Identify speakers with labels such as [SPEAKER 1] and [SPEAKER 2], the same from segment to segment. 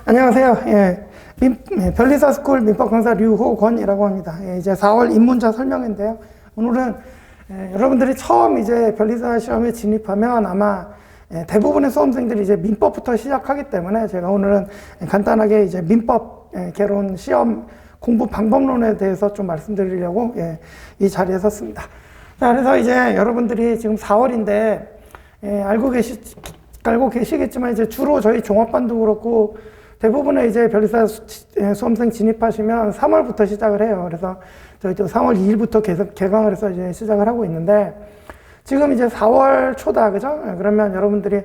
[SPEAKER 1] 안녕하세요. 변리사 스쿨 민법 강사 류호권이라고 합니다. 이제 4월 입문자 설명인데요. 오늘은 여러분들이 처음 이제 변리사 시험에 진입하면 아마 대부분의 수험생들이 이제 민법부터 시작하기 때문에 제가 오늘은 간단하게 이제 민법 개론 시험 공부 방법론에 대해서 좀 말씀드리려고 이 자리에 섰습니다. 자, 그래서 이제 여러분들이 지금 4월인데 알고 계시겠지만 이제 주로 저희 종합반도 그렇고 대부분의 이제 변리사 수험생 진입하시면 3월부터 시작을 해요. 그래서 저희도 3월 2일부터 계속 개강을 해서 이제 시작을 하고 있는데 지금 이제 4월 초다, 그죠? 그러면 여러분들이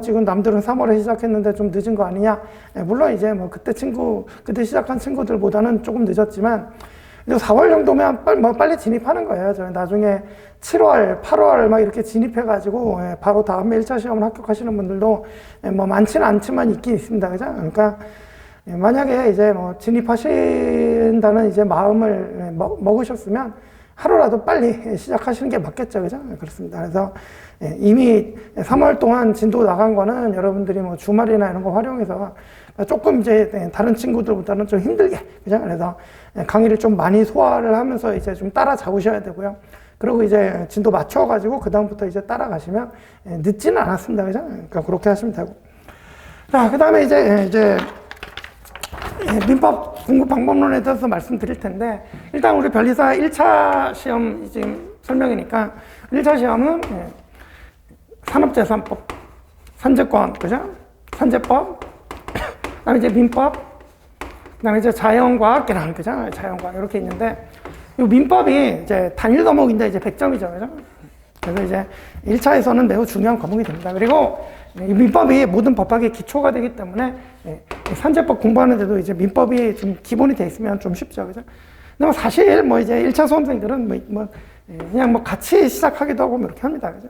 [SPEAKER 1] 지금 남들은 3월에 시작했는데 좀 늦은 거 아니냐? 물론 이제 뭐 그때 시작한 친구들보다는 조금 늦었지만 4월 정도면 빨리 진입하는 거예요. 저희 나중에 7월, 8월 막 이렇게 진입해가지고 바로 다음에 1차 시험을 합격하시는 분들도 뭐 많지는 않지만 있긴 있습니다. 그죠? 그러니까 만약에 이제 뭐 진입하신다는 이제 마음을 먹으셨으면 하루라도 빨리 시작하시는 게 맞겠죠. 그죠? 그렇습니다. 그래서 이미 3월 동안 진도 나간 거는 여러분들이 뭐 주말이나 이런 거 활용해서 조금 이제 다른 친구들보다는 좀 힘들게, 그죠? 그래서 강의를 좀 많이 소화를 하면서 이제 좀 따라잡으셔야 되고요. 그리고 이제 진도 맞춰가지고 그다음부터 이제 따라가시면 늦지는 않았습니다. 그죠? 그러니까 그렇게 하시면 되고. 자, 그 다음에 이제 민법 공부 방법론에 대해서 말씀드릴 텐데, 일단 우리 변리사 1차 시험 지금 설명이니까 1차 시험은 산업재산법, 산재권, 그죠? 산재법, 그 다음에 이제 민법, 그 다음에 이제 자연과학이라는, 그죠? 자연과학, 이렇게 있는데, 이 민법이 이제 단일 과목인데 이제 100점이죠. 그죠? 그래서 이제 1차에서는 매우 중요한 과목이 됩니다. 그리고 이 민법이 모든 법학의 기초가 되기 때문에 산재법 공부하는데도 이제 민법이 좀 기본이 돼 있으면 좀 쉽죠. 그죠? 근데 사실 뭐 이제 1차 수험생들은 그냥 뭐 같이 시작하기도 하고 뭐 이렇게 합니다. 그죠?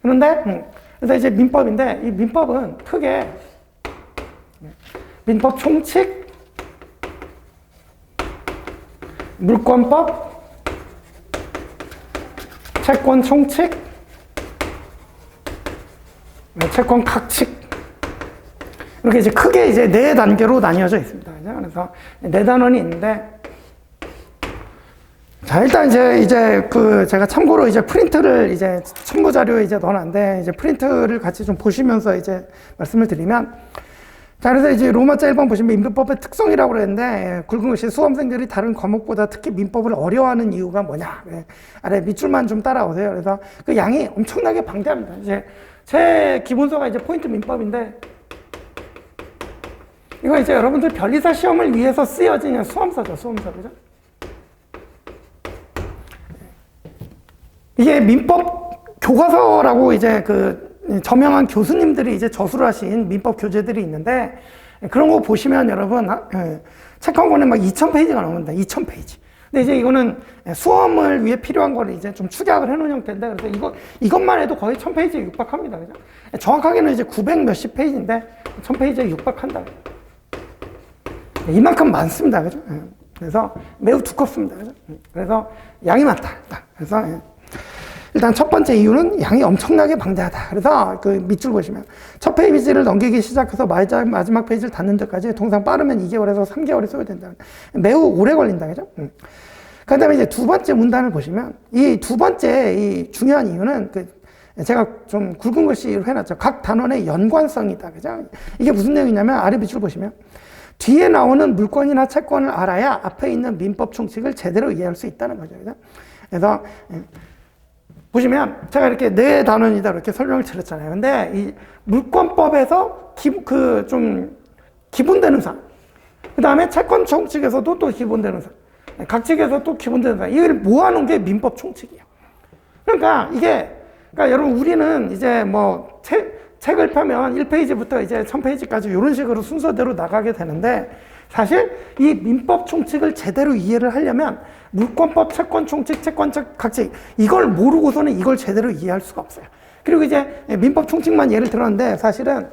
[SPEAKER 1] 그런데, 그래서 이제 민법인데 이 민법은 크게 민법 총칙, 물권법, 채권 총칙, 채권 각칙, 이렇게 이제 크게 이제 4단계로 나뉘어져 있습니다. 그래서 4단원이 있는데, 자, 일단 이제 제가 참고로 이제 프린트를 이제 첨부 자료에 이제 넣어놨는데, 이제 프린트를 같이 좀 보시면서 이제 말씀을 드리면, 자, 그래서 이제 로마자 1번 보시면 민법의 특성이라고 그랬는데, 굵은 글씨 수험생들이 다른 과목보다 특히 민법을 어려워하는 이유가 뭐냐. 아래 밑줄만 좀 따라오세요. 그래서 그 양이 엄청나게 방대합니다. 이제 제 기본서가 이제 포인트 민법인데, 이거 이제 여러분들 변리사 시험을 위해서 쓰여진 수험서죠, 수험서. 그죠? 이게 민법 교과서라고 이제 저명한 교수님들이 이제 저술을 하신 민법 교재들이 있는데, 그런 거 보시면 여러분, 책 한 권에 막 2,000페이지가 나옵니다. 2,000페이지. 근데 이제 이거는 수험을 위해 필요한 거를 이제 좀 축약을 해 놓은 형태인데, 그래서 이것만 해도 거의 1,000페이지에 육박합니다. 그죠? 정확하게는 이제 900 몇십 페이지인데, 1,000페이지에 육박한다. 이만큼 많습니다. 그죠? 그래서 매우 두껍습니다. 그죠? 그래서 양이 많다. 그래서 일단 첫 번째 이유는 양이 엄청나게 방대하다. 그래서 그 밑줄 보시면 첫 페이지를 넘기기 시작해서 마지막 페이지를 닫는 데까지 통상 빠르면 2개월에서 3개월이 소요된다. 매우 오래 걸린다. 그죠? 그 다음에 이제 두 번째 문단을 보시면 이 두 번째 이 중요한 이유는 제가 좀 굵은 글씨로 해놨죠. 각 단원의 연관성이다. 그죠? 이게 무슨 내용이냐면 아래 밑줄 보시면 뒤에 나오는 물권이나 채권을 알아야 앞에 있는 민법 총칙을 제대로 이해할 수 있다는 거죠. 그죠? 그래서 보시면 제가 이렇게 4단원이다 이렇게 설명을 드렸잖아요. 근데 이 물권법에서 좀 기본되는 사항, 그 다음에 채권 총칙에서도 또 기본되는 사항, 각칙에서 또 기본되는 사항, 이걸 모아놓은 게 민법 총칙이에요. 그러니까 여러분 우리는 이제 뭐 책을 펴면 1페이지부터 이제 1000페이지까지 이런 식으로 순서대로 나가게 되는데, 사실 이 민법 총칙을 제대로 이해를 하려면 물권법, 채권 총칙, 채권 각칙 이걸 모르고서는 이걸 제대로 이해할 수가 없어요. 그리고 이제 민법 총칙만 예를 들었는데 사실은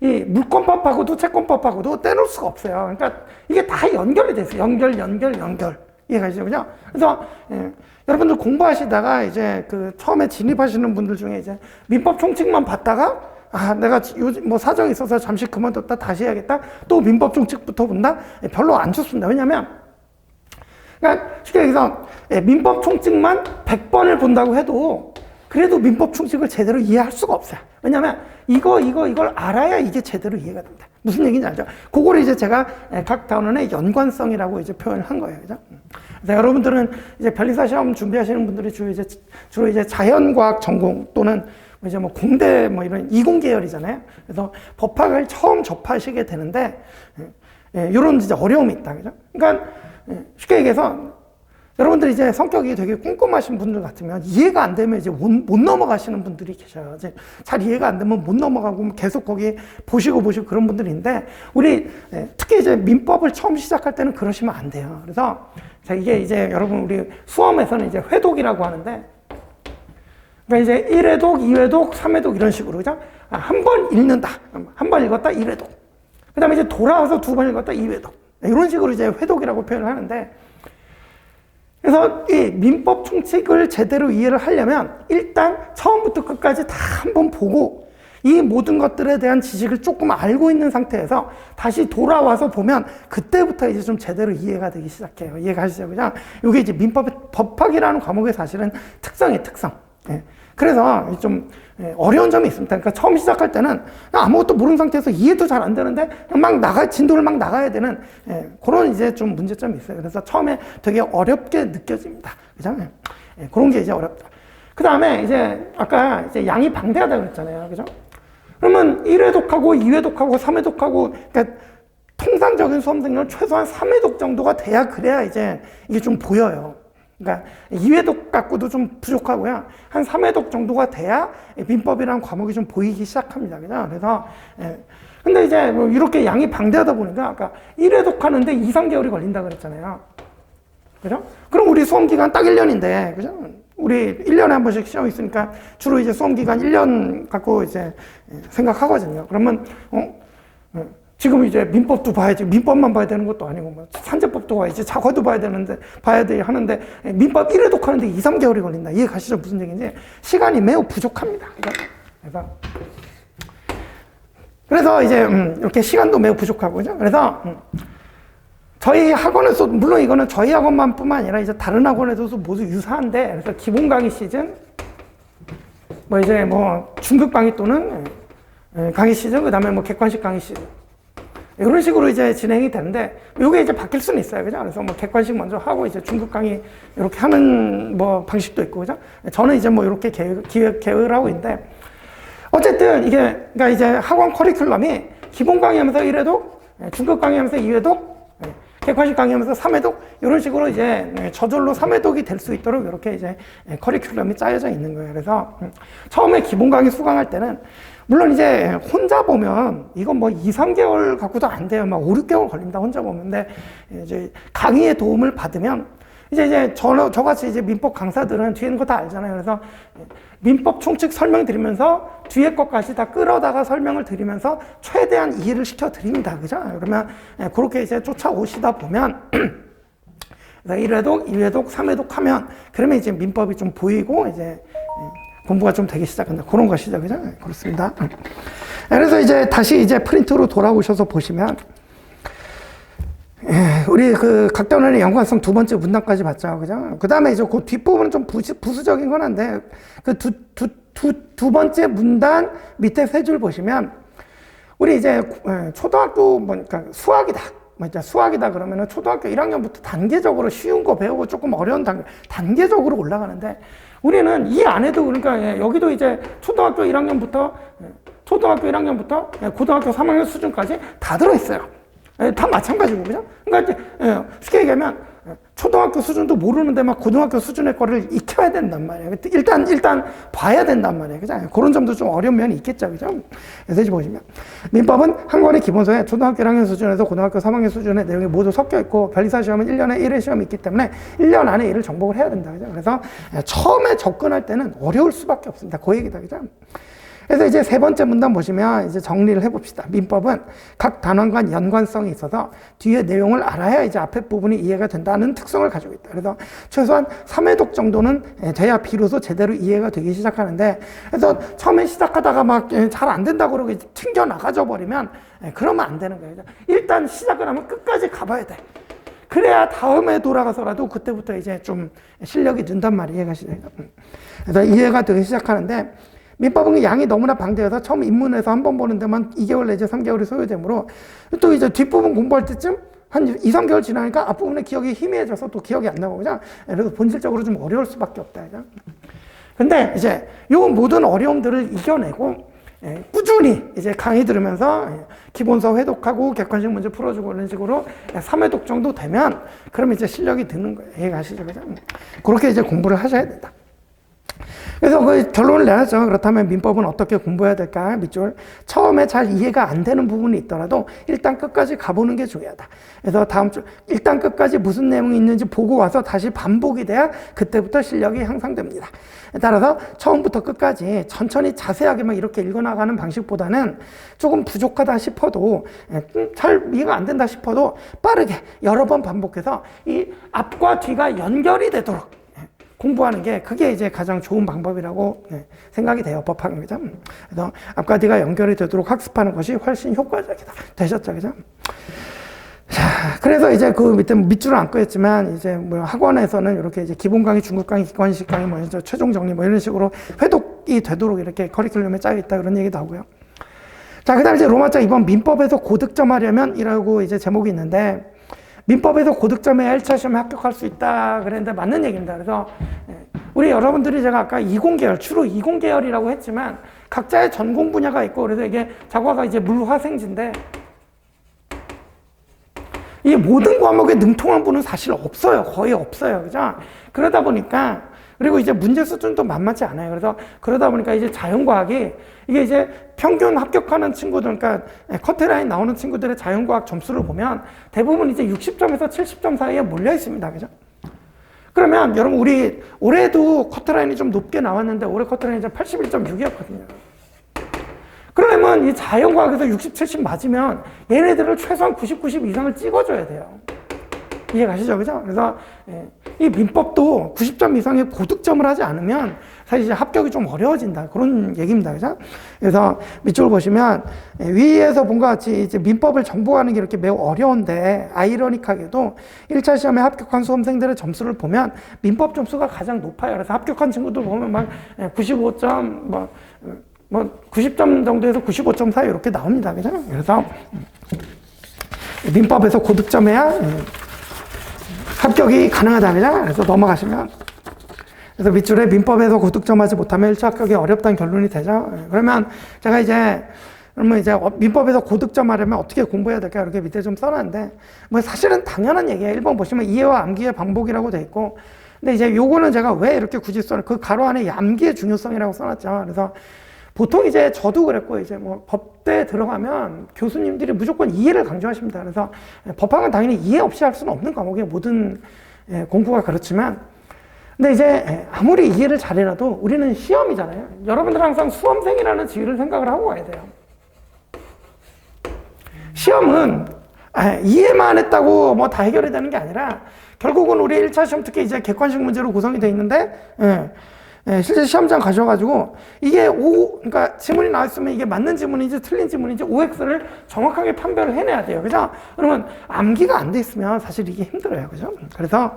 [SPEAKER 1] 이 물권법하고도 채권법하고도 떼놓을 수가 없어요. 그러니까 이게 다 연결이 돼 있어요. 연결. 이해가시죠? 그죠? 그래서 여러분들 공부하시다가 이제 처음에 진입하시는 분들 중에 이제 민법 총칙만 봤다가 내가 요즘 뭐 사정이 있어서 잠시 그만뒀다 다시 해야겠다. 또 민법 총칙부터 본다? 별로 안 좋습니다. 왜냐면, 그러니까 쉽게 얘기해서 민법 총칙만 100번을 본다고 해도 그래도 민법 총칙을 제대로 이해할 수가 없어요. 왜냐면 이걸 알아야 이게 제대로 이해가 됩니다. 무슨 얘기인지 알죠? 그거를 이제 제가 각 단원의 연관성이라고 이제 표현을 한 거예요. 그죠? 그래서 여러분들은 이제 변리사 시험 준비하시는 분들이 주로 이제 자연과학 전공 또는 이제 뭐 공대 뭐 이런 이공 계열이잖아요. 그래서 법학을 처음 접하시게 되는데, 이런 이제 어려움이 있다. 그죠? 그러니까 쉽게 얘기해서 여러분들이 이제 성격이 되게 꼼꼼하신 분들 같으면 이해가 안 되면 이제 못 넘어가시는 분들이 계셔요. 이제 잘 이해가 안 되면 못 넘어가고 계속 거기 보시고 그런 분들인데, 우리 특히 이제 민법을 처음 시작할 때는 그러시면 안 돼요. 그래서 이게 이제 여러분 우리 수험에서는 이제 회독이라고 하는데, 그러니까 이제 1회독, 2회독, 3회독 이런 식으로, 그죠? 한 번 읽는다. 한 번 읽었다 1회독. 그 다음에 이제 돌아와서 2번 읽었다 2회독. 이런 식으로 이제 회독이라고 표현을 하는데, 그래서 이 민법 총칙을 제대로 이해를 하려면 일단 처음부터 끝까지 다 한번 보고 이 모든 것들에 대한 지식을 조금 알고 있는 상태에서 다시 돌아와서 보면 그때부터 이제 좀 제대로 이해가 되기 시작해요. 이해가 하시죠? 그냥 이게 이제 민법의 법학이라는 과목의 사실은 특성이에요, 특성. 그래서 좀 어려운 점이 있습니다. 그러니까 처음 시작할 때는 아무것도 모르는 상태에서 이해도 잘 안 되는데 진도를 막 나가야 되는 그런 이제 좀 문제점이 있어요. 그래서 처음에 되게 어렵게 느껴집니다. 그죠? 그런 게 이제 어렵다. 그 다음에 이제 아까 이제 양이 방대하다 그랬잖아요. 그죠? 그러면 1회독하고 2회독하고 3회독하고 그러니까 통상적인 수험생은 최소한 3회독 정도가 그래야 이제 이게 좀 보여요. 그러니까 2회독 갖고도 좀 부족하고요. 한 3회독 정도가 돼야 민법이라는 과목이 좀 보이기 시작합니다. 그죠? 그래서 근데 이제 뭐 이렇게 양이 방대하다 보니까 아까 1회독 하는데 2, 3개월이 걸린다 그랬잖아요. 그죠? 그럼 우리 수험 기간 딱 1년인데, 그죠? 우리 1년에 한 번씩 시험 있으니까 주로 이제 수험 기간 1년 갖고 이제 생각하거든요. 그러면 지금 이제 민법도 봐야지, 민법만 봐야 되는 것도 아니고, 뭐, 산재법도 봐야지, 자과도 봐야 돼 하는데, 민법 1회독 하는데 2, 3개월이 걸린다. 이해 가시죠? 무슨 얘기인지? 시간이 매우 부족합니다. 그래서 이제, 이렇게 시간도 매우 부족하고, 그죠? 그래서, 저희 학원에서, 물론 이거는 저희 학원만 뿐만 아니라 이제 다른 학원에서도 모두 유사한데, 그래서 기본 강의 시즌, 뭐 이제 뭐 중급 강의 또는 강의 시즌, 그 다음에 뭐 객관식 강의 시즌. 이런 식으로 이제 진행이 되는데, 이게 이제 바뀔 수는 있어요. 그죠? 그래서 뭐 객관식 먼저 하고, 이제 중급 강의 이렇게 하는 뭐 방식도 있고, 그죠? 저는 이제 뭐 이렇게 계획을 하고 있는데, 어쨌든 이게, 그러니까 이제 학원 커리큘럼이 기본 강의 하면서 1회독, 중급 강의 하면서 2회독, 객관식 강의 하면서 3회독, 이런 식으로 이제 저절로 3회독이 될 수 있도록 이렇게 이제 커리큘럼이 짜여져 있는 거예요. 그래서 처음에 기본 강의 수강할 때는 물론 이제 혼자 보면 이건 뭐 2, 3개월 갖고도 안 돼요. 막 5, 6개월 걸립니다. 혼자 보면. 근데 이제 강의의 도움을 받으면 이제 저같이 이제 민법 강사들은 뒤에 있는 거 다 알잖아요. 그래서 민법 총칙 설명드리면서 뒤에 것까지 다 끌어다가 설명을 드리면서 최대한 이해를 시켜 드립니다. 그죠? 그러면 그렇게 이제 쫓아오시다 보면 1회독, 2회독, 3회독 하면 그러면 이제 민법이 좀 보이고 이제 공부가 좀 되기 시작한다. 그런 것이죠. 그죠? 그렇습니다. 그래서 이제 다시 이제 프린트로 돌아오셔서 보시면, 우리 그 각단원의 연관성 두 번째 문단까지 봤죠. 그죠? 그 다음에 이제 그 뒷부분은 좀 부수적인 건 한데, 그 두 번째 문단 밑에 세 줄 보시면, 우리 이제 초등학교, 그러니까 수학이다. 수학이다 그러면은 초등학교 1학년부터 단계적으로 쉬운 거 배우고 조금 어려운 단계적으로 올라가는데, 우리는 이 안에도 그러니까 여기도 이제 초등학교 1학년부터 고등학교 3학년 수준까지 다 들어있어요. 다 마찬가지고, 그죠? 그러니까 이제 쉽게 얘기하면 초등학교 수준도 모르는데 막 고등학교 수준의 거를 익혀야 된단 말이에요. 일단 봐야 된단 말이에요. 그죠? 그런 점도 좀 어려운 면이 있겠죠. 그죠? 그래서 이제 보시면 민법은 한 권의 기본서에 초등학교 1학년 수준에서 고등학교 3학년 수준의 내용이 모두 섞여 있고 변리사 시험은 1년에 1회 시험이 있기 때문에 1년 안에 이를 정복을 해야 된다. 그죠? 그래서 처음에 접근할 때는 어려울 수밖에 없습니다. 그 얘기다. 그죠? 그래서 이제 세 번째 문단 보시면 이제 정리를 해봅시다. 민법은 각 단원 연관성이 있어서 뒤에 내용을 알아야 이제 앞에 부분이 이해가 된다는 특성을 가지고 있다. 그래서 최소한 3회독 정도는 돼야 비로소 제대로 이해가 되기 시작하는데, 그래서 처음에 시작하다가 막 잘 안 된다고 그러고 튕겨 나가져 버리면 그러면 안 되는 거예요. 일단 시작을 하면 끝까지 가봐야 돼. 그래야 다음에 돌아가서라도 그때부터 이제 좀 실력이 는단 말이에요. 그래서 이해가 되기 시작하는데, 민법은 양이 너무나 방대해서 처음 입문해서 한 번 보는 데만 2개월 내지 3개월이 소요되므로 또 이제 뒷부분 공부할 때쯤 한 2, 3개월 지나니까 앞부분에 기억이 희미해져서 또 기억이 안 나고, 그죠? 그래서 본질적으로 좀 어려울 수밖에 없다. 그죠? 근데 이제 요 모든 어려움들을 이겨내고 꾸준히 이제 강의 들으면서 기본서 회독하고 객관식 문제 풀어주고 이런 식으로 3회독 정도 되면 그러면 이제 실력이 드는 거예요. 이해가시죠? 그죠? 그렇게 이제 공부를 하셔야 된다. 그래서 그 결론을 내놨죠. 그렇다면 민법은 어떻게 공부해야 될까? 밑줄. 처음에 잘 이해가 안 되는 부분이 있더라도 일단 끝까지 가보는 게 중요하다. 그래서 다음 줄, 일단 끝까지 무슨 내용이 있는지 보고 와서 다시 반복이 돼야 그때부터 실력이 향상됩니다. 따라서 처음부터 끝까지 천천히 자세하게 막 이렇게 읽어나가는 방식보다는 조금 부족하다 싶어도, 잘 이해가 안 된다 싶어도 빠르게 여러 번 반복해서 이 앞과 뒤가 연결이 되도록 공부하는 게 그게 이제 가장 좋은 방법이라고 생각이 돼요. 법학입니다. 그래서 앞과 뒤가 연결이 되도록 학습하는 것이 훨씬 효과적이다. 되셨죠? 그죠? 자, 그래서 이제 그 밑에 밑줄은 안 끄였지만 이제 뭐 학원에서는 이렇게 이제 기본 강의, 중급 강의, 객관식 강의, 뭐 이제 최종 정리 뭐 이런 식으로 회독이 되도록 이렇게 커리큘럼에 짜여 있다 그런 얘기도 하고요. 자, 그다음에 이제 로마자 2번 민법에서 고득점 하려면이라고 이제 제목이 있는데, 민법에서 고득점에 1차 시험에 합격할 수 있다 그랬는데 맞는 얘기입니다. 그래서 우리 여러분들이 제가 아까 이공계열, 주로 이공계열이라고 했지만 각자의 전공 분야가 있고, 그래서 이게 자과가 이제 물화생지인데 이 모든 과목에 능통한 분은 사실 없어요. 거의 없어요. 그죠? 그러다 보니까, 그리고 이제 문제 수준도 만만치 않아요. 그래서 그러다 보니까 이제 자연과학이 이게 이제 평균 합격하는 친구들, 그러니까 커트라인 나오는 친구들의 자연과학 점수를 보면 대부분 이제 60점에서 70점 사이에 몰려 있습니다. 그죠? 그러면 여러분, 우리 올해도 커트라인이 좀 높게 나왔는데 올해 커트라인이 이제 81.6이었거든요. 그러면 이 자연과학에서 60, 70 맞으면 얘네들을 최소한 90, 90 이상을 찍어줘야 돼요. 이해 가시죠? 그죠? 그래서 이 민법도 90점 이상의 고득점을 하지 않으면 사실 이제 합격이 좀 어려워진다. 그런 얘기입니다. 그죠? 그래서 밑줄 보시면 위에서 본 것 같이 이제 민법을 정복하는 게 이렇게 매우 어려운데, 아이러니하게도 1차 시험에 합격한 수험생들의 점수를 보면 민법 점수가 가장 높아요. 그래서 합격한 친구들 보면 막 95점, 뭐 90점 정도에서 95점 사이 이렇게 나옵니다. 그죠? 그래서 민법에서 고득점해야 합격이 가능하다. 그죠? 그래서 넘어가시면, 그래서 밑줄에 민법에서 고득점하지 못하면 1차 합격이 어렵다는 결론이 되죠. 그러면 제가 이제 그러면 이제 민법에서 고득점하려면 어떻게 공부해야 될까? 이렇게 밑에 좀 써놨는데, 뭐 사실은 당연한 얘기예요. 1번 보시면 이해와 암기의 반복이라고 돼 있고, 근데 이제 요거는 제가 왜 이렇게 굳이 그 가로 안에 암기의 중요성이라고 써놨죠. 그래서 보통 이제 저도 그랬고, 이제 뭐 법대에 들어가면 교수님들이 무조건 이해를 강조하십니다. 그래서 법학은 당연히 이해 없이 할 수는 없는 과목이에요. 모든 공부가 그렇지만. 근데 이제 아무리 이해를 잘해놔도 우리는 시험이잖아요. 여러분들 항상 수험생이라는 지위를 생각을 하고 가야 돼요. 시험은 이해만 했다고 뭐 다 해결이 되는 게 아니라 결국은 우리 1차 시험 특히 이제 객관식 문제로 구성이 돼 있는데, 실제 시험장 가셔가지고 이게 그러니까 지문이 나왔으면 이게 맞는 지문인지 틀린 지문인지 OX를 정확하게 판별을 해내야 돼요. 그죠? 그러면 암기가 안 돼 있으면 사실 이게 힘들어요. 그죠? 그래서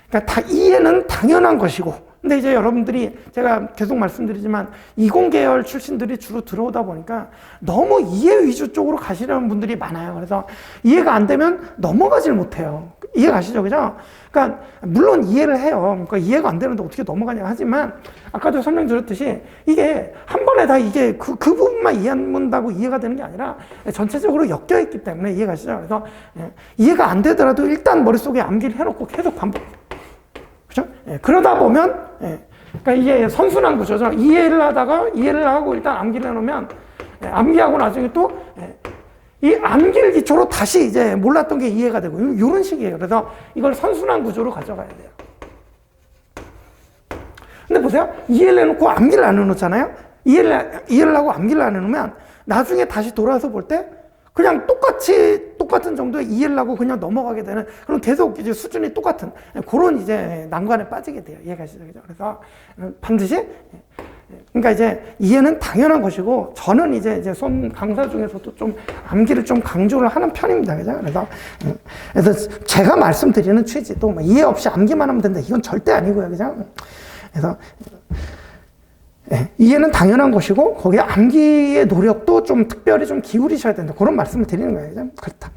[SPEAKER 1] 그러니까 다 이해는 당연한 것이고, 근데 이제 여러분들이 제가 계속 말씀드리지만 이공계열 출신들이 주로 들어오다 보니까 너무 이해 위주 쪽으로 가시려는 분들이 많아요. 그래서 이해가 안 되면 넘어가질 못해요. 이해 가시죠? 그죠? 그러니까 물론 이해를 해요. 그러니까 이해가 안 되는데 어떻게 넘어가냐 하지만 아까도 설명드렸듯이 이게 한 번에 다 이게 그 부분만 이해한다고 이해가 되는 게 아니라 전체적으로 엮여 있기 때문에 이해 가시죠? 그래서 이해가 안 되더라도 일단 머릿속에 암기를 해놓고 계속 반복. 그죠? 그러다 보면, 그러니까 이게 선순환 구조죠. 이해를 하고 일단 암기를 해놓으면, 암기하고 나중에 또, 이 암기를 기초로 다시 이제 몰랐던 게 이해가 되고, 이런 식이에요. 그래서 이걸 선순환 구조로 가져가야 돼요. 근데 보세요. 이해를 해놓고 암기를 안 해놓잖아요? 이해를 하고 암기를 안 해놓으면 나중에 다시 돌아서 볼 때 그냥 똑같은 정도의 이해를 하고 그냥 넘어가게 되는, 그럼 계속 이제 수준이 똑같은 그런 이제 난관에 빠지게 돼요. 이해가시죠? 그래서 반드시, 그러니까 이제 이해는 당연한 것이고, 저는 이제 수험 강사 중에서도 좀 암기를 좀 강조를 하는 편입니다. 그죠? 그래서 제가 말씀드리는 취지도 뭐 이해 없이 암기만 하면 된다, 이건 절대 아니고요. 그죠? 그래서 이해는 당연한 것이고, 거기에 암기의 노력도 좀 특별히 좀 기울이셔야 된다, 그런 말씀을 드리는 거예요. 그죠? 그렇다.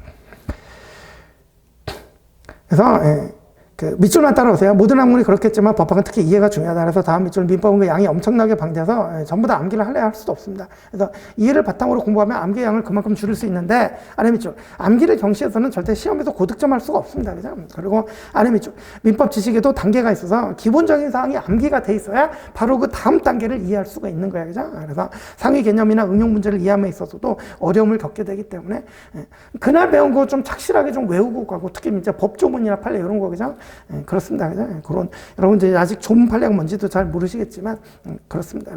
[SPEAKER 1] 그래서 그 밑줄만 따라오세요. 모든 학문이 그렇겠지만 법학은 특히 이해가 중요하다. 그래서 다음 밑줄, 민법은 그 양이 엄청나게 방대해서 전부 다 암기를 하려 할 수도 없습니다. 그래서 이해를 바탕으로 공부하면 암기의 양을 그만큼 줄일 수 있는데, 아래 밑줄, 암기를 경시해서는 절대 시험에서 고득점할 수가 없습니다. 그죠? 그리고 아래 밑줄, 민법 지식에도 단계가 있어서 기본적인 사항이 암기가 돼 있어야 바로 그 다음 단계를 이해할 수가 있는 거예요. 그죠? 그래서 상위 개념이나 응용 문제를 이해함에 있어서도 어려움을 겪게 되기 때문에 그날 배운 거 좀 착실하게 좀 외우고 가고, 특히 이제 법조문이나 판례 이런 거, 그죠? 그렇습니다. 그죠? 그런, 여러분들 아직 조문 판례가 뭔지도 잘 모르시겠지만, 그렇습니다.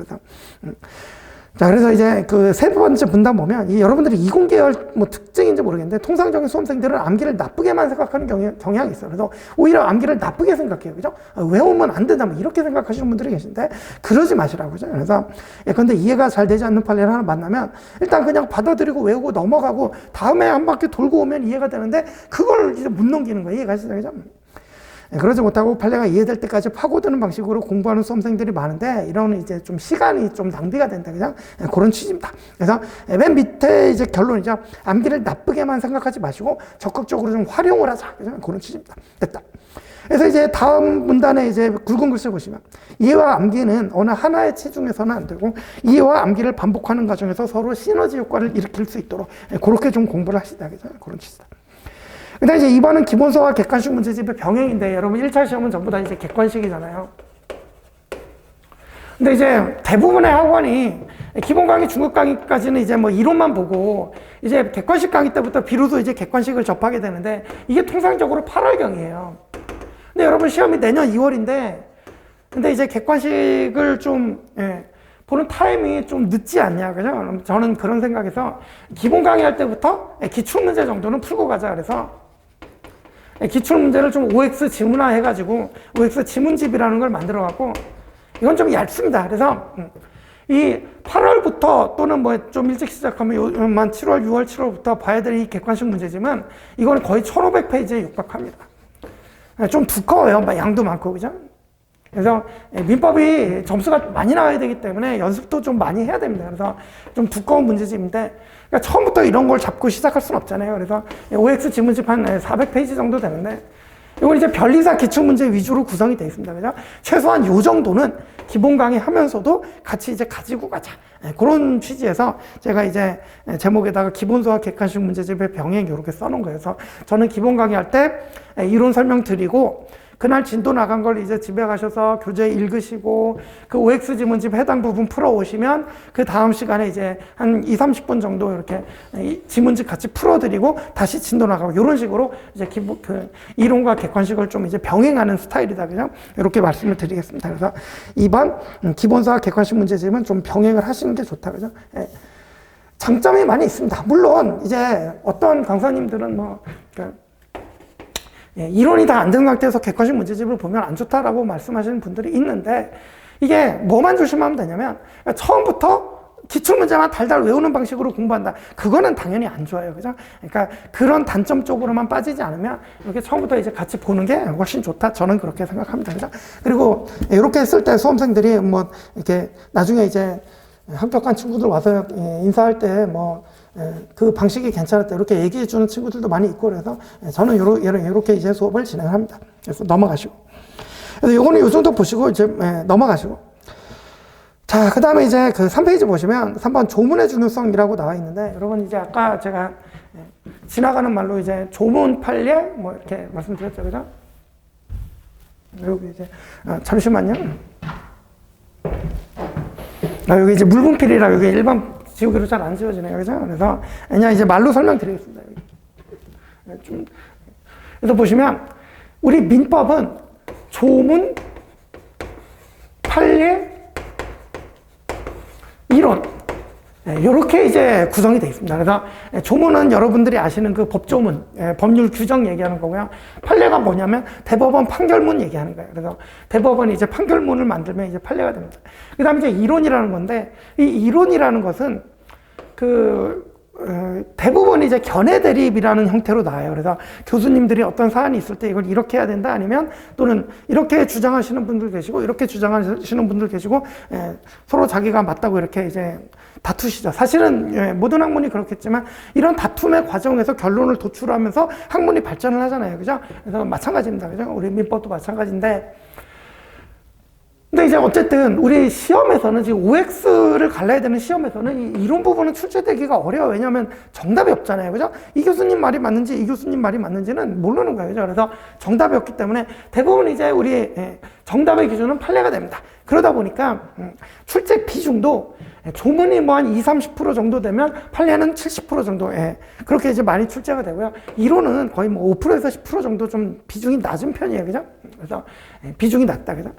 [SPEAKER 1] 그래서 이제 그 세 번째 분단 보면, 여러분들이 이공계열 뭐 특징인지 모르겠는데, 통상적인 수험생들은 암기를 나쁘게만 생각하는 경향이 있어요. 그래서 오히려 암기를 나쁘게 생각해요. 그죠? 외우면 안 된다, 뭐 이렇게 생각하시는 분들이 계신데, 그러지 마시라고. 그죠? 그래서, 근데 이해가 잘 되지 않는 판례를 하나 만나면, 일단 그냥 받아들이고 외우고 넘어가고, 다음에 한 바퀴 돌고 오면 이해가 되는데, 그걸 이제 못 넘기는 거예요. 이해가시죠? 그죠? 그러지 못하고 판례가 이해될 때까지 파고드는 방식으로 공부하는 수험생들이 많은데, 이런 이제 좀 시간이 좀 낭비가 된다. 그죠? 그런 취지입니다. 그래서 맨 밑에 이제 결론이죠. 암기를 나쁘게만 생각하지 마시고 적극적으로 좀 활용을 하자. 그죠? 그런 취지입니다. 됐다. 그래서 이제 다음 문단에 이제 굵은 글씨 보시면, 이해와 암기는 어느 하나의 체중에서는 안 되고, 이해와 암기를 반복하는 과정에서 서로 시너지 효과를 일으킬 수 있도록 그렇게 좀 공부를 하시다. 그죠? 그런 취지다. 근데 이제 2번은 기본서와 객관식 문제집의 병행인데, 여러분 1차 시험은 전부 다 이제 객관식이잖아요. 근데 이제 대부분의 학원이 기본 강의, 중급 강의까지는 이제 뭐 이론만 보고, 이제 객관식 강의 때부터 비로소 이제 객관식을 접하게 되는데, 이게 통상적으로 8월경이에요. 근데 여러분 시험이 내년 2월인데, 근데 이제 객관식을 좀, 보는 타이밍이 좀 늦지 않냐, 그죠? 저는 그런 생각에서 기본 강의할 때부터 기출문제 정도는 풀고 가자. 그래서 기출문제를 좀 OX 지문화 해가지고 OX 지문집이라는 걸 만들어갖고, 이건 좀 얇습니다. 그래서 이 8월부터 또는 뭐 좀 일찍 시작하면 요만 7월, 6월, 7월부터 봐야 될 이 객관식 문제집은 이거는 거의 1500페이지에 육박합니다. 좀 두꺼워요. 양도 많고, 그죠? 그래서 민법이 점수가 많이 나와야 되기 때문에 연습도 좀 많이 해야 됩니다. 그래서 좀 두꺼운 문제집인데, 그러니까 처음부터 이런 걸 잡고 시작할 수는 없잖아요. 그래서 OX 지문집 한 400페이지 정도 되는데, 이건 이제 변리사 기출문제 위주로 구성이 되어 있습니다. 그죠? 최소한 요 정도는 기본 강의 하면서도 같이 이제 가지고 가자. 그런 취지에서 제가 이제 제목에다가 기본서와 객관식 문제집의 병행 이렇게 써놓은 거예요. 그래서 저는 기본 강의 할 때 이론 설명 드리고, 그날 진도 나간 걸 이제 집에 가셔서 교재 읽으시고, 그 OX 지문집 해당 부분 풀어 오시면, 그 다음 시간에 이제 한 20-30분 정도 이렇게 지문집 같이 풀어 드리고, 다시 진도 나가고, 이런 식으로 이제 이론과 객관식을 좀 이제 병행하는 스타일이다. 그냥 이렇게 말씀을 드리겠습니다. 그래서 2번 기본서와 객관식 문제집은 좀 병행을 하시는 게 좋다. 그죠? 장점이 많이 있습니다. 물론 이제 어떤 강사님들은 뭐, 이론이 다 안 된 상태에서 객관식 문제집을 보면 안 좋다라고 말씀하시는 분들이 있는데, 이게 뭐만 조심하면 되냐면, 처음부터 기출문제만 달달 외우는 방식으로 공부한다. 그거는 당연히 안 좋아요. 그죠? 그러니까 그런 단점 쪽으로만 빠지지 않으면 이렇게 처음부터 이제 같이 보는 게 훨씬 좋다. 저는 그렇게 생각합니다. 그죠? 그리고 이렇게 했을 때 수험생들이 뭐 이렇게 나중에 이제 합격한 친구들 와서 인사할 때 뭐 그 방식이 괜찮았다 이렇게 얘기해 주는 친구들도 많이 있고, 그래서 저는 이렇게 이제 수업을 진행합니다. 그래서 넘어가시고, 그래서 요거는 요 정도 보시고 이제 넘어가시고, 자, 그 다음에 이제 그 3페이지 보시면 3번 조문의 중요성이라고 나와 있는데, 여러분 이제 아까 제가 지나가는 말로 이제 조문 판례 뭐 이렇게 말씀드렸죠, 그죠? 여기 이제 잠시만요. 여기 이제 물분필이라 여기 일반 지우개로 잘 안 지워지네요. 그죠? 그래서 그냥 이제 말로 설명드리겠습니다. 그래서 보시면 우리 민법은 조문, 판례, 이론. 이렇게 이제 구성이 되어 있습니다. 그래서 조문은 여러분들이 아시는 그 법조문, 법률 규정 얘기하는 거고요. 판례가 뭐냐면 대법원 판결문 얘기하는 거예요. 그래서 대법원이 이제 판결문을 만들면 이제 판례가 됩니다. 그 다음에 이제 이론이라는 건데, 이 이론이라는 것은 대부분 이제 견해 대립이라는 형태로 나와요. 그래서 교수님들이 어떤 사안이 있을 때 이걸 이렇게 해야 된다 아니면 또는 이렇게 주장하시는 분들 계시고 이렇게 주장하시는 분들 계시고 서로 자기가 맞다고 이렇게 이제 다투시죠. 사실은 모든 학문이 그렇겠지만 이런 다툼의 과정에서 결론을 도출하면서 학문이 발전을 하잖아요. 그죠? 그래서 마찬가지입니다. 그죠? 우리 민법도 마찬가지인데 근데 이제 어쨌든 우리 시험에서는 지금 OX를 갈라야 되는 시험에서는 이론 부분은 출제되기가 어려워요. 왜냐하면 정답이 없잖아요. 그죠? 이 교수님 말이 맞는지 이 교수님 말이 맞는지는 모르는 거예요. 그죠? 그래서 정답이 없기 때문에 대부분 이제 우리 정답의 기준은 판례가 됩니다. 그러다 보니까 출제 비중도 조문이 뭐 한 20-30% 정도 되면 판례는 70% 정도 그렇게 이제 많이 출제가 되고요. 이론은 거의 뭐 5%에서 10% 정도 좀 비중이 낮은 편이에요. 그죠? 그래서 비중이 낮다. 그죠?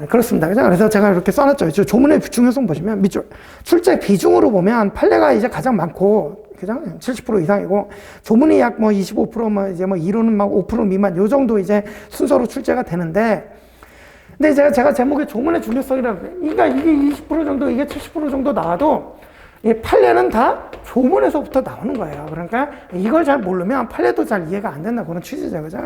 [SPEAKER 1] 그렇습니다. 그죠? 그래서 제가 이렇게 써놨죠. 조문의 중요성 보시면 밑줄 출제 비중으로 보면 판례가 이제 가장 많고, 그죠? 70% 이상이고, 조문이 약 뭐 25%, 뭐 이제 뭐 이론은 막 5% 미만, 요 정도 이제 순서로 출제가 되는데, 근데 제가 제목에 조문의 중요성이라고, 그러니까 이게 20% 정도, 이게 70% 정도 나와도, 이 판례는 다 조문에서부터 나오는 거예요. 그러니까 이걸 잘 모르면 판례도 잘 이해가 안 된다. 그런 취지죠. 그죠?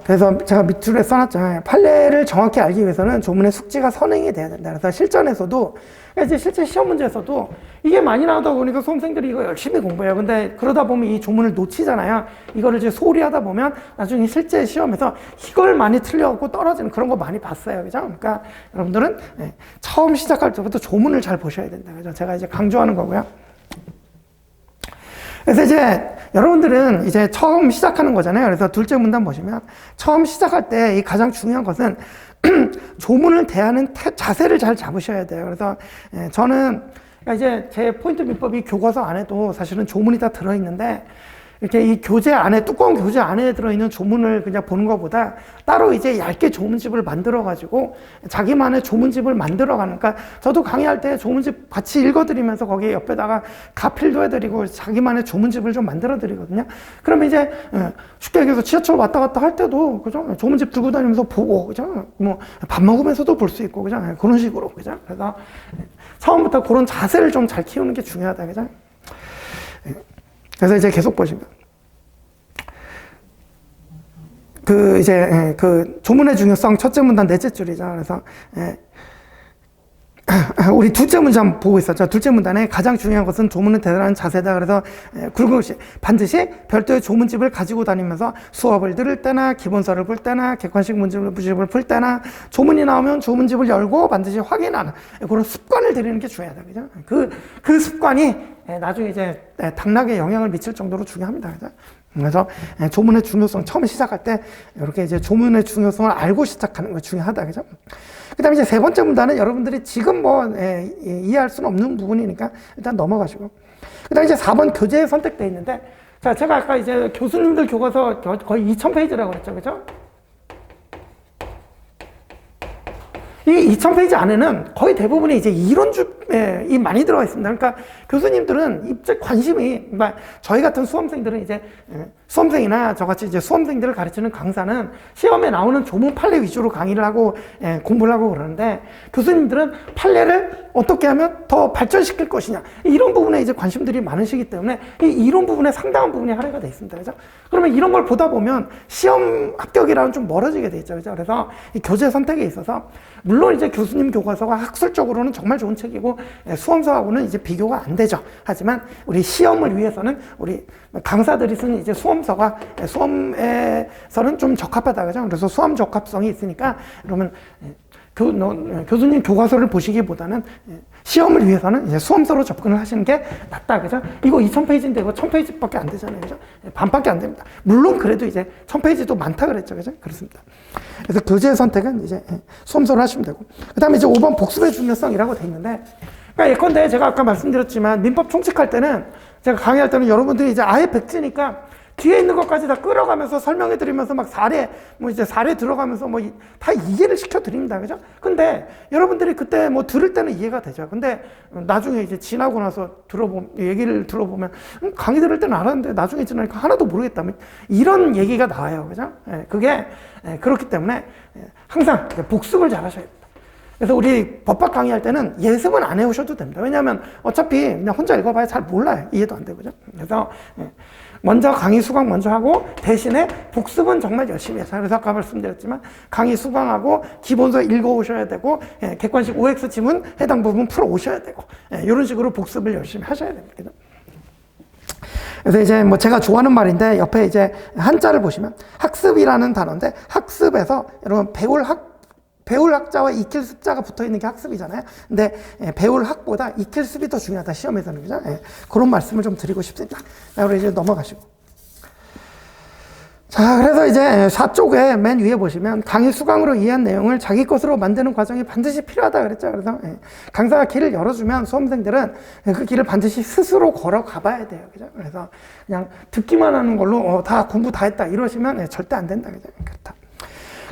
[SPEAKER 1] 그래서 제가 밑줄에 써놨죠. 판례를 정확히 알기 위해서는 조문의 숙지가 선행이 돼야 된다. 그래서 실전에서도, 이제 실제 시험 문제에서도 이게 많이 나오다 보니까 수험생들이 이거 열심히 공부해요. 근데 그러다 보면 이 조문을 놓치잖아요. 이거를 이제 소홀히 하다 보면 나중에 실제 시험에서 이걸 많이 틀려갖고 떨어지는 그런 거 많이 봤어요. 그죠? 그러니까 여러분들은 처음 시작할 때부터 조문을 잘 보셔야 된다. 그죠? 제가 이제 강조하는 거고요. 그래서 이제 여러분들은 이제 처음 시작하는 거잖아요. 그래서 둘째 문단 보시면 처음 시작할 때 이 가장 중요한 것은 조문을 대하는 자세를 잘 잡으셔야 돼요. 그래서 저는 이제 제 포인트 민법이 교과서 안에도 사실은 조문이 다 들어있는데 이렇게 이 교재 안에, 두꺼운 교재 안에 들어있는 조문을 그냥 보는 것보다 따로 이제 얇게 조문집을 만들어가지고 자기만의 조문집을 만들어가는, 그러니까 저도 강의할 때 조문집 같이 읽어드리면서 거기에 옆에다가 가필도 해드리고 자기만의 조문집을 좀 만들어드리거든요. 그러면 이제 쉽게 얘기해서 지하철 왔다 갔다 할 때도, 그죠? 조문집 들고 다니면서 보고, 그죠? 뭐 밥 먹으면서도 볼 수 있고, 그죠? 그런 식으로, 그죠? 그래서 처음부터 그런 자세를 좀 잘 키우는 게 중요하다, 그죠? 그래서 이제 계속 보시면 조문의 중요성 첫째 문단 넷째 줄이죠. 그래서 우리 둘째 문장 보고 있었죠. 둘째 문단에 가장 중요한 것은 조문을 대단한 자세다. 그래서 굵은 글씨 반드시 별도의 조문집을 가지고 다니면서 수업을 들을 때나 기본서를 볼 때나 객관식 문집을 풀 때나 조문이 나오면 조문집을 열고 반드시 확인하는 그런 습관을 들이는 게 중요하다. 그죠? 그 습관이 나중에 이제 당락에 영향을 미칠 정도로 중요합니다. 그죠? 그래서 조문의 중요성 처음에 시작할 때 이렇게 이제 조문의 중요성을 알고 시작하는 거 중요하다. 그죠? 그 다음에 이제 세 번째 문단은 여러분들이 지금 이해할 수는 없는 부분이니까 일단 넘어가시고. 그 다음에 이제 4번 교재에 선택되어 있는데, 자, 제가 아까 이제 교수님들 교과서 거의 2000페이지라고 그랬죠. 그죠? 이 2000페이지 안에는 거의 대부분이 이제 이론집이 많이 들어가 있습니다. 그러니까 교수님들은 입체 관심이, 저희 같은 수험생들은 이제 수험생이나 저같이 이제 수험생들을 가르치는 강사는 시험에 나오는 조문 판례 위주로 강의를 하고 공부를 하고 그러는데 교수님들은 판례를 어떻게 하면 더 발전시킬 것이냐 이런 부분에 이제 관심들이 많으시기 때문에 이 이론 부분에 상당한 부분이 할애가 되어 있습니다. 그죠? 그러면 이런 걸 보다 보면 시험 합격이랑은 좀 멀어지게 되어 있죠. 그죠? 그래서 이 교재 선택에 있어서 물론 이제 교수님 교과서가 학술적으로는 정말 좋은 책이고 수험서하고는 이제 비교가 안 되죠. 하지만 우리 시험을 위해서는 우리 강사들이 쓴 이제 수험서가 수험에서는 좀 적합하다. 그죠? 그래서 수험 적합성이 있으니까 그러면 교수님 교과서를 보시기보다는 시험을 위해서는 이제 수험서로 접근을 하시는 게 낫다. 그죠? 이거 2000페이지인데 이거 1000페이지밖에 안 되잖아요. 그죠? 반밖에 안 됩니다. 물론 그래도 이제 1000페이지도 많다 그랬죠. 그죠? 그렇습니다. 그래서 교재 선택은 이제 수험서로 하시면 되고. 그 다음에 이제 5번 복습의 중요성이라고 돼 있는데, 그러니까 예컨대 제가 아까 말씀드렸지만 민법 총칙할 때는 제가 강의할 때는 여러분들이 이제 아예 백지니까 뒤에 있는 것까지 다 끌어가면서 설명해 드리면서 막 사례, 뭐 이제 사례 들어가면서 뭐 다 이해를 시켜 드립니다. 그죠? 근데 여러분들이 그때 뭐 들을 때는 이해가 되죠. 근데 나중에 이제 지나고 나서 얘기를 들어보면 강의 들을 때는 알았는데 나중에 지나니까 하나도 모르겠다. 이런 얘기가 나와요. 그죠? 예, 그게 그렇기 때문에 항상 복습을 잘 하셔야 됩니다. 그래서 우리 법학 강의할 때는 예습은 안 해오셔도 됩니다. 왜냐하면 어차피 그냥 혼자 읽어봐야 잘 몰라요. 이해도 안 되고죠. 그래서 먼저 강의 수강 먼저 하고 대신에 복습은 정말 열심히 해서 그래서 아까 말씀드렸지만 강의 수강하고 기본서 읽어오셔야 되고 객관식 OX 지문 해당 부분 풀어오셔야 되고 이런 식으로 복습을 열심히 하셔야 됩니다. 그래서 이제 뭐 제가 좋아하는 말인데 옆에 이제 한자를 보시면 학습이라는 단어인데 학습에서 여러분 배울 학자와 익힐 습자가 붙어 있는 게 학습이잖아요. 근데 배울 학보다 익힐 습이 더 중요하다. 시험에서는. 그죠? 그런 말씀을 좀 드리고 싶습니다. 우리 이제 넘어가시고. 자, 그래서 이제 4쪽에 맨 위에 보시면 강의 수강으로 이해한 내용을 자기 것으로 만드는 과정이 반드시 필요하다 그랬죠. 그래서 강사가 길을 열어주면 수험생들은 그 길을 반드시 스스로 걸어가 봐야 돼요. 그죠? 그래서 그냥 듣기만 하는 걸로 다 공부 다 했다 이러시면 절대 안 된다. 그죠? 그렇다.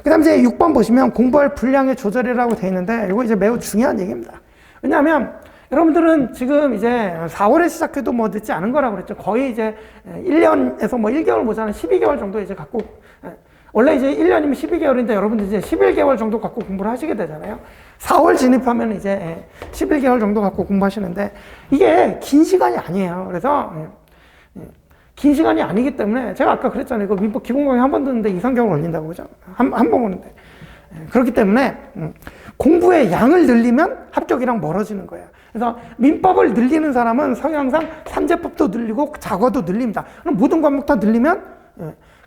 [SPEAKER 1] 그 다음 이제 6번 보시면 공부할 분량의 조절이라고 되어 있는데 이거 이제 매우 중요한 얘기입니다. 왜냐하면 여러분들은 지금 이제 4월에 시작해도 뭐 늦지 않은 거라고 그랬죠. 거의 이제 1년에서 뭐 1개월 모자란 12개월 정도 이제 갖고 원래 이제 1년이면 12개월인데 여러분들 이제 11개월 정도 갖고 공부를 하시게 되잖아요. 4월 진입하면 이제 11개월 정도 갖고 공부하시는데 이게 긴 시간이 아니에요. 그래서 긴 시간이 아니기 때문에 제가 아까 그랬잖아요. 이거 민법 기본 강의 한 번 듣는데 2, 3개월 걸린다고 그죠? 한 번 보는데. 그렇기 때문에 공부의 양을 늘리면 합격이랑 멀어지는 거예요. 그래서 민법을 늘리는 사람은 성향상 산재법도 늘리고 작어도 늘립니다. 그럼 모든 과목 다 늘리면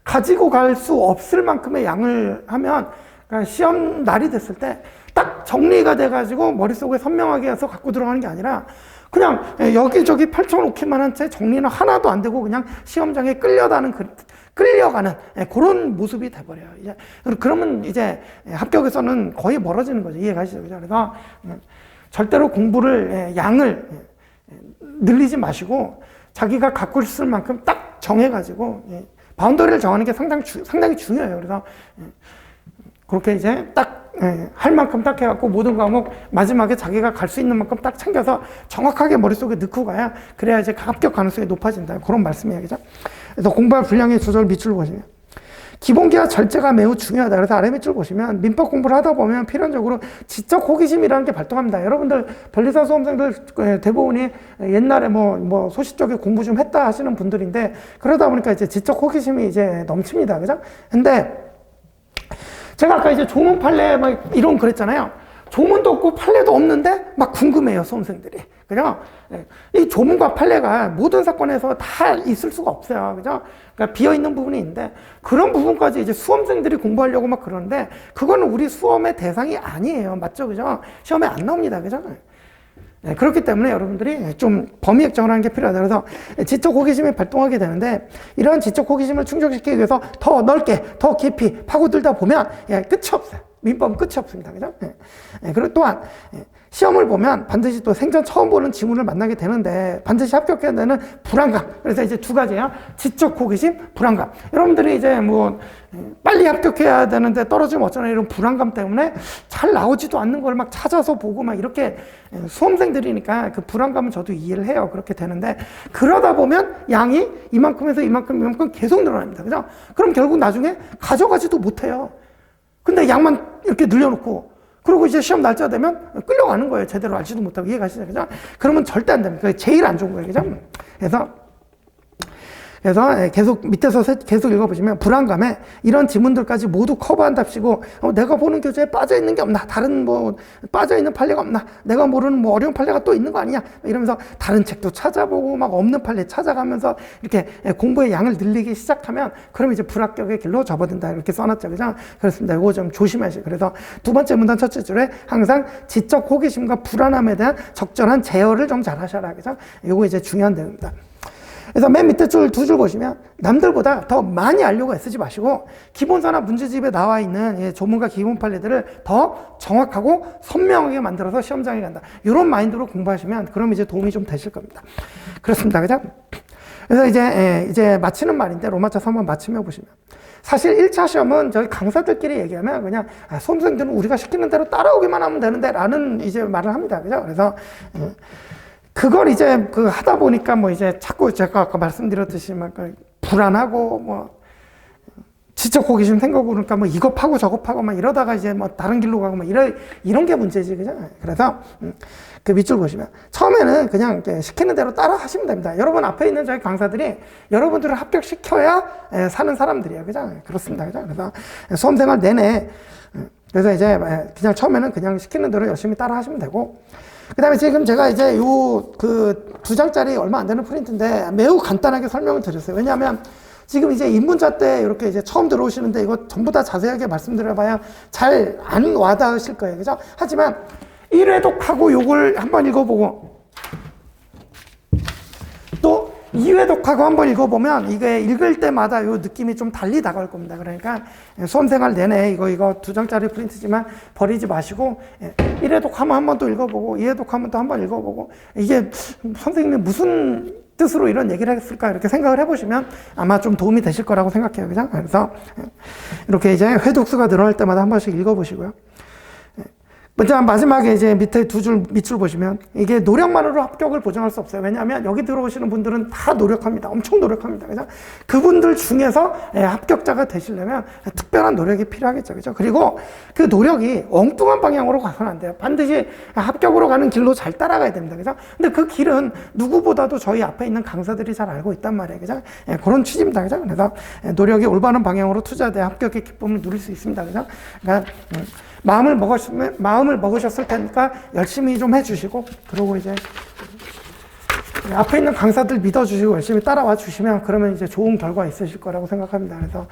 [SPEAKER 1] 가지고 갈 수 없을 만큼의 양을 하면 그러니까 시험 날이 됐을 때 딱 정리가 돼가지고 머릿속에 선명하게 해서 갖고 들어가는 게 아니라 그냥 여기저기 펼쳐놓기만 한 채 정리는 하나도 안 되고 그냥 시험장에 끌려가는 그런 모습이 돼버려요. 이제 그러면 이제 합격에서는 거의 멀어지는 거죠. 이해가시죠? 그래서 절대로 공부를 양을 늘리지 마시고 자기가 갖고 있을 만큼 딱 정해가지고 바운더리를 정하는 게 상당히 중요해요. 그래서 그렇게 이제 딱 할 만큼 딱 해갖고 모든 과목 마지막에 자기가 갈 수 있는 만큼 딱 챙겨서 정확하게 머릿속에 넣고 가야 그래야 이제 합격 가능성이 높아진다. 그런 말씀이에요. 그죠? 그래서 공부할 분량의 조절 밑줄 보시면 기본기와 절제가 매우 중요하다. 그래서 아래 밑줄 보시면 민법 공부를 하다 보면 필연적으로 지적 호기심이라는 게 발동합니다. 여러분들 변리사 수험생들 대부분이 옛날에 뭐 소시적에 공부 좀 했다 하시는 분들인데 그러다 보니까 이제 지적 호기심이 이제 넘칩니다. 그죠? 근데 제가 아까 이제 조문 판례 막 이런 그랬잖아요. 조문도 없고 판례도 없는데 막 궁금해요, 수험생들이. 그죠? 이 조문과 판례가 모든 사건에서 다 있을 수가 없어요. 그죠? 그러니까 비어있는 부분이 있는데 그런 부분까지 이제 수험생들이 공부하려고 막 그러는데 그거는 우리 수험의 대상이 아니에요. 맞죠? 그죠? 시험에 안 나옵니다. 그죠? 그렇기 때문에 여러분들이 좀 범위 액정을 하는 게 필요하다. 그래서 지적 호기심이 발동하게 되는데 이러한 지적 호기심을 충족시키기 위해서 더 넓게, 더 깊이 파고들다 보면 끝이 없어요. 민법은 끝이 없습니다. 그죠? 그리고 또한 시험을 보면 반드시 또 생전 처음 보는 지문을 만나게 되는데 반드시 합격해야 되는 불안감. 그래서 이제 두 가지예요. 지적 호기심, 불안감. 여러분들이 이제 뭐 빨리 합격해야 되는데 떨어지면 어쩌나 이런 불안감 때문에 잘 나오지도 않는 걸 막 찾아서 보고 막 이렇게 수험생들이니까 그 불안감은 저도 이해를 해요. 그렇게 되는데 그러다 보면 양이 이만큼에서 이만큼 계속 늘어납니다. 그죠? 그럼 결국 나중에 가져가지도 못해요. 근데 양만 이렇게 늘려놓고 그리고 이제 시험 날짜 되면 끌려가는 거예요. 제대로 알지도 못하고 이해가시죠? 그죠? 그러면 절대 안 됩니다. 그게 제일 안 좋은 거예요. 그죠? 그래서 계속 밑에서 계속 읽어보시면 불안감에 이런 지문들까지 모두 커버한답시고 내가 보는 교재에 빠져있는 게 없나? 다른 뭐 빠져있는 판례가 없나? 내가 모르는 뭐 어려운 판례가 또 있는 거 아니냐? 이러면서 다른 책도 찾아보고 막 없는 판례 찾아가면서 이렇게 공부의 양을 늘리기 시작하면 그럼 이제 불합격의 길로 접어든다. 이렇게 써놨죠. 그죠? 그렇습니다. 이거 좀 조심하시고. 그래서 두 번째 문단 첫째 줄에 항상 지적 호기심과 불안함에 대한 적절한 제어를 좀 잘 하셔라. 그죠? 이거 이제 중요한 내용입니다. 그래서 맨 밑에 두 줄 보시면 남들보다 더 많이 알려고 애쓰지 마시고 기본서나 문제집에 나와 있는 조문과 기본 판례들을 더 정확하고 선명하게 만들어서 시험장에 간다. 이런 마인드로 공부하시면 그럼 이제 도움이 좀 되실 겁니다. 그렇습니다. 그죠? 그래서 이제 마치는 말인데, 로마서 한번 마치며 보시면. 사실 1차 시험은 저희 강사들끼리 얘기하면 그냥 수험생들은 우리가 시키는 대로 따라오기만 하면 되는데 라는 이제 말을 합니다. 그죠? 그래서 그걸 이제 하다 보니까 뭐 이제 자꾸 제가 아까 말씀드렸듯이 막 불안하고 뭐 지적 호기심 생기고 그러니까 뭐 이거 파고 저거 파고 막 이러다가 이제 뭐 다른 길로 가고 막 이런 게 문제지. 그죠? 그래서 그 밑줄 보시면 처음에는 그냥 시키는 대로 따라 하시면 됩니다. 여러분 앞에 있는 저희 강사들이 여러분들을 합격시켜야 사는 사람들이에요. 그죠? 그렇습니다. 그죠? 그래서 수험생활 내내 그래서 이제 그냥 처음에는 그냥 시키는 대로 열심히 따라 하시면 되고, 그 다음에 지금 제가 이제 두 장짜리 얼마 안 되는 프린트인데 매우 간단하게 설명을 드렸어요. 왜냐하면 지금 이제 입문자 때 이렇게 이제 처음 들어오시는데 이거 전부 다 자세하게 말씀드려봐야 잘 안 와닿으실 거예요. 그죠? 하지만 1회독하고 요걸 한번 읽어보고 또 2회독하고 한번 읽어보면 이게 읽을 때마다 요 느낌이 좀 달리 다가올 겁니다. 그러니까 수험생활 내내 이거 두 장짜리 프린트지만 버리지 마시고 1회독 하면 한 번 또 읽어보고 2회독 하면 또 한 번 읽어보고, 이게 선생님이 무슨 뜻으로 이런 얘기를 했을까 이렇게 생각을 해보시면 아마 좀 도움이 되실 거라고 생각해요. 그죠? 그래서 이렇게 이제 회독수가 늘어날 때마다 한 번씩 읽어보시고요. 먼저 마지막에 이제 밑에 밑줄 보시면 이게 노력만으로 합격을 보장할 수 없어요. 왜냐하면 여기 들어오시는 분들은 다 노력합니다. 엄청 노력합니다. 그죠? 그분들 중에서 합격자가 되시려면 특별한 노력이 필요하겠죠. 그죠? 그리고 그 노력이 엉뚱한 방향으로 가서는 안 돼요. 반드시 합격으로 가는 길로 잘 따라가야 됩니다. 그죠? 근데 그 길은 누구보다도 저희 앞에 있는 강사들이 잘 알고 있단 말이에요. 그죠? 그런 취지입니다. 그죠? 그래서 노력이 올바른 방향으로 투자돼야 합격의 기쁨을 누릴 수 있습니다. 그죠? 그러니까 마음을 먹으셨을 테니까 열심히 좀 해주시고, 그리고 이제 앞에 있는 강사들 믿어주시고 열심히 따라와 주시면 그러면 이제 좋은 결과 있으실 거라고 생각합니다. 그래서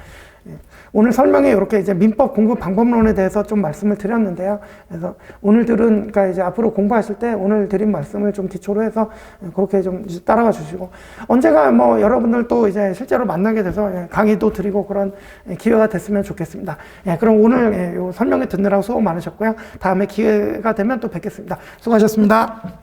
[SPEAKER 1] 오늘 설명에 이렇게 이제 민법 공부 방법론에 대해서 좀 말씀을 드렸는데요. 그래서 오늘 그러니까 이제 앞으로 공부하실 때 오늘 드린 말씀을 좀 기초로 해서 그렇게 좀 따라가 주시고, 언제가 뭐 여러분들 또 이제 실제로 만나게 돼서 강의도 드리고 그런 기회가 됐으면 좋겠습니다. 그럼 오늘 요 설명회 듣느라고 수고 많으셨고요. 다음에 기회가 되면 또 뵙겠습니다. 수고하셨습니다.